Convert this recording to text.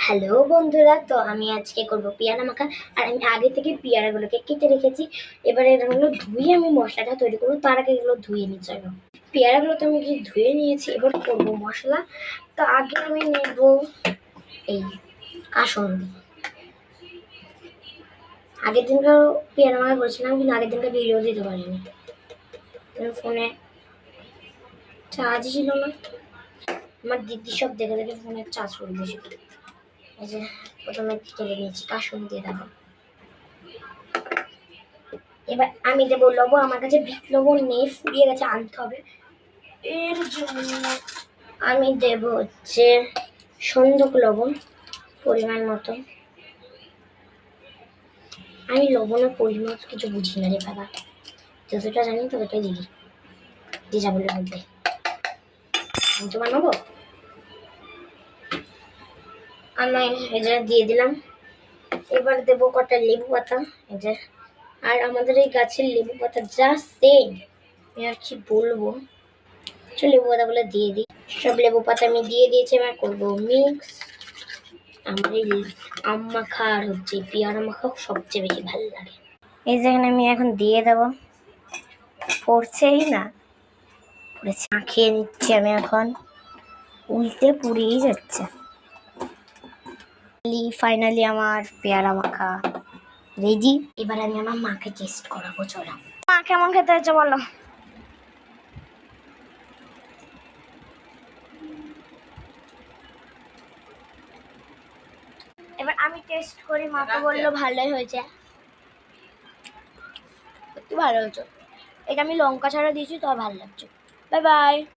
Hello বন্ধুরা, তো আমি আজকে করব পেয়ারা মাখা। আর আমি আগে থেকে পেয়ারাগুলোকে কেটে রেখেছি। এবারে এগুলো ধুয়ে আমি মশলাটা তৈরি করবো। তার আগে এগুলো ধুয়ে নিচ্ছি। পেয়ারাগুলো তো আমি ধুয়ে নিয়েছি, এবার করবো মশলা। তো আগে আমি নেব এই কাসুন্দি। আগের দিনকার পেয়ারা মাখা করেছিলাম, কিন্তু আগের দিনকার ভিডিও দিতে পারিনি, ফোনে চার্জই ছিল না। আমার দিদি সব দেখে দেখে ফোনে চার্জ করে দিয়েছিল। এই যে প্রথমে তুলে নিয়েছি কাসুন্দি। দেখো, এবার আমি দেবো লবণ। আমার কাছে বিট লবণ নেই, ফুরিয়ে গেছে, আনতে হবে। এর জন্য আমি দেব হচ্ছে সন্দক লবণ পরিমাণ মতো। আমি লবণের পরিমাণ কিছু বুঝি না রে বাবা, যতটা জানি ততটাই দিই, যে যা বলে বলতে। আমি তো বানাবো, আমি এই যে দিয়ে দিলাম। এবার দেবো কটা লেবু পাতা। এই যে, আর আমাদের এই গাছের লেবু পাতা যা সেম, আমি আর কি বলবো। চলো লেবু পাতাগুলো দিয়ে দিই। সব লেবু পাতা আমি দিয়ে দিয়েছি। এবার করবো মিক্স। আমার এই আম মাখা আর হচ্ছে পেয়ারা মাখা সবচেয়ে বেশি ভালো লাগে। এই যেখানে আমি এখন দিয়ে দেবো, পড়ছেই না, পড়েছে। মাখিয়ে নিচ্ছি আমি এখন, উল্টে পুড়িয়েই যাচ্ছে। ফাইনালি আমার পেয়ারা মাখা রেডি। এবার আমি আমার মাকে টেস্ট করাবো। চলো মা, কেমন খেতে হয়েছে বলো। এবার আমি টেস্ট করি, মা তো বললো ভালোই হয়েছে, সত্যি ভালো হয়েছে। এটা আমি লঙ্কা ছাড়া দিয়েছি, তো ভালো লাগছে। Bye bye.